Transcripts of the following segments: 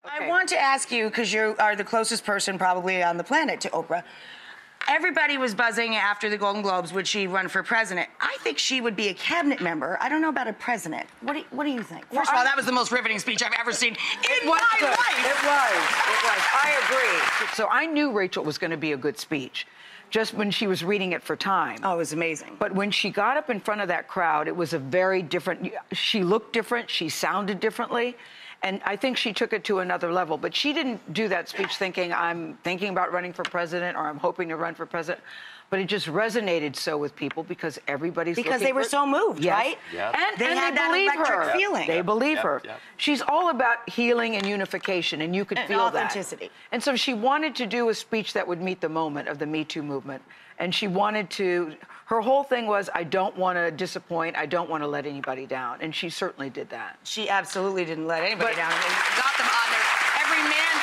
Okay. I want to ask you, because you are the closest person probably on the planet to Oprah. Everybody was buzzing after the Golden Globes. Would she run for president? I think she would be a cabinet member. I don't know about a president. What do you think? First of all, that was the most riveting speech I've ever seen in my life. It was. I agree. So I knew Rachel was going to be a good speech, just when she was reading it for time. Oh, it was amazing. But when she got up in front of that crowd, it was a very different, she looked different, she sounded differently. And I think she took it to another level. But she didn't do that speech thinking, I'm thinking about running for president or I'm hoping to run for president. But it just resonated so with people because everybody's because they were so moved, yes. right? Yep. And they had that believe electric her. feeling. They believe her. Yep. She's all about healing and unification, and you could feel authenticity. that. And so she wanted to do a speech that would meet the moment of the Me Too movement. And she wanted to, her whole thing was, I don't want to disappoint, I don't want to let anybody down. And she certainly did that. She absolutely didn't let anybody down. They got them on there. Every man,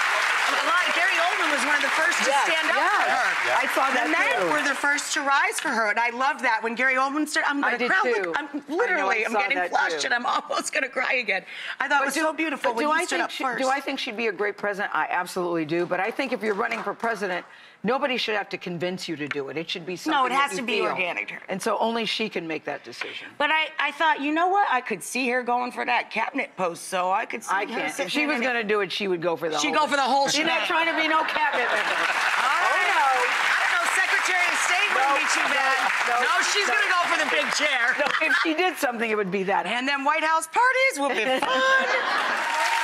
Gary Oldman was one of the first to stand up for her. Yeah. I saw that the men were the first to rise for her, and I loved that. When Gary Oldman started, I'm going to cry. I'm getting flushed, and I'm almost going to cry again. I thought it was so beautiful when he stood up first. Do I think she'd be a great president? I absolutely do. But I think if you're running for president, nobody should have to convince you to do it. It should be something No, it has that you to be feel. organic. And so only she can make that decision. But I thought, you know what? I could see her going for that cabinet post, so I could see her. If she was going to do it, she would go for the whole She'd go for the whole She's not trying to be no cabinet member. Oh, no. I don't know. Secretary of State wouldn't be too bad. No, she's going to go for the big chair. No, if she did something, it would be that. And then White House parties will be fun.